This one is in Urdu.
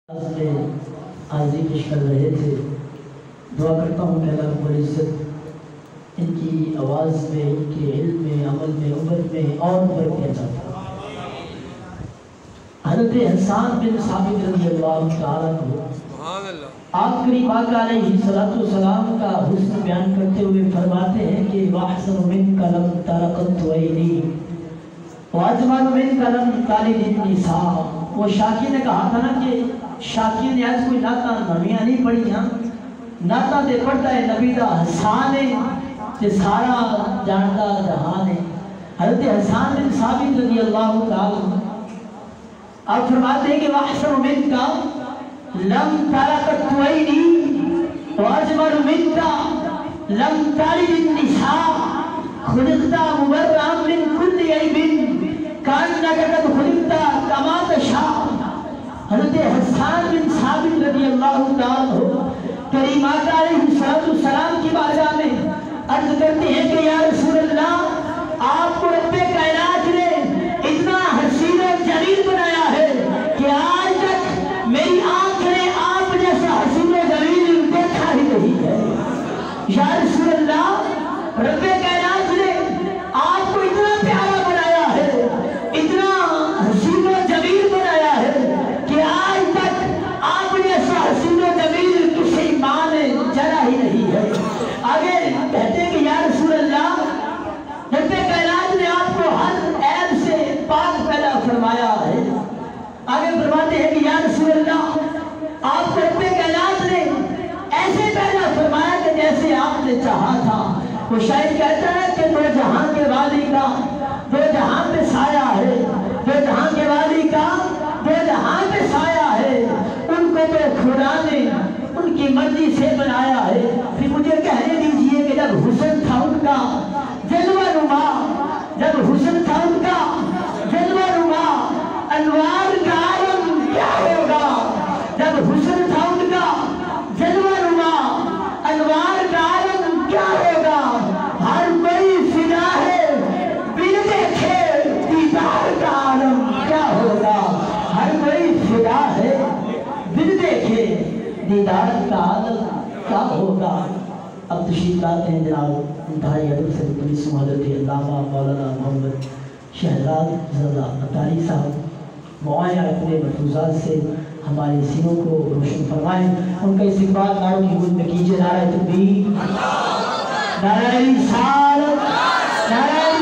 میں حاضری پیش کر رہے تھے. دعا کرتا ہوں کہ اللہ رب العزت ان کی آواز میں، ان کے علم میں، عمل میں، عمر میں اور برکت عطا فرمائے. حضرت حسان بن ثابت رضی اللہ تعالیٰ عنہ آپ کریم آقا علیہ السلام کا حسن بیان کرتے ہوئے فرماتے ہیں کہ وَأَحْسَنُ مِنْكَ لَمْ تَرَقَتْ عَيْنِي وَأَجْمَلُ مِنْكَ لَمْ تَلِدِ النِّسَاءُ. وہ شاکی نے کہا تھا نا کہ شاکی نے آج کوئی ناتا نویاں نہیں پڑھی ہاں ناتا دے پڑھتا ہے نبی دا حسان ہے کہ سارا جانتا جہان ہے. حضرت حسان بن ثابت رضی اللہ تعالیٰ آپ فرماتے ہیں کہ وَأَحْسَنُ مِنْكَ لَمْ تَرَقَتْ عَيْنِي وَأَجْمَلُ مِنْكَ لَمْ تَلِدِ النِّسَاءُ خُلِقْتَ مُبَرَّأً مِنْ كُلِّ عَيْبٍ كَأَنَّكَ قَدْ خُلِقْتَ كَمَا تَشَاءُ. حضرت حسان بن ثابت رضی اللہ تعالیٰ کریم آقا علیہ السلام کی بارگاہ میں عرض کرتے ہیں کہ یا رسول اللہ آپ کو رب کائنات نے اتنا حسین و جلیل بنایا ہے کہ آج تک میری آنکھ نے آپ جیسا حسین و جلیل دیکھا ہی نہیں ہے. یا رسول اللہ رب کائنات نے آپ کو اتنا پیارا بنایا ہے، اتنا حسین و جلیل بنایا ہے کہ آج تک آپ جیسا حسین و جمیل کسی ماں نے جرا ہی نہیں ہے. آگے کہتے ہیں کہ یا رسول اللہ رب کائنات نے آپ کو ہر عیب سے پاک پیدا فرمایا ہے. آگے فرماتے ہیں کہ یا رسول اللہ آپ کو رب کائنات نے ایسے پیدا فرمایا کہ جیسے آپ نے چاہا تھا. وہ شاید کہتا ہے کہ دو جہاں کے والی کا دو جہاں پہ سایہ ہے، دو جہاں کے والی کا دو جہاں پہ سایہ ہے، ان کو تو خدا نے ان کی مرضی سے بنایا ہے. پھر مجھے کہنے دیجئے کہ جب حسن تھا ان کا جلوہ نما، جب حسن تھا ان کا جلوہ نما، انوار کا عالم کیا ہوگا. جب حسن تھا ان کا جلوہ نما، انوار کا عالم کیا ہوگا. ہر کوئی فدا ہے بن دیکھے دیدار کا عالم کیا ہوگا. ہر کوئی فدا ہے بن دیکھے دیدار کا عالم کیا ہوگا. اب تشریف لاتے ہیں جناب انتہائی ادب سے پولیس حضرت علامہ مولانا محمد شہزاد رضا عطاری صاحب معاینہ اپنے ملفوظات سے ہمارے سینوں کو روشن فرمائیں. ان کا استقبال ناروں کی حدود میں کیجیے. نعرہ تکبیر، نعرہ رسالت، نعرہ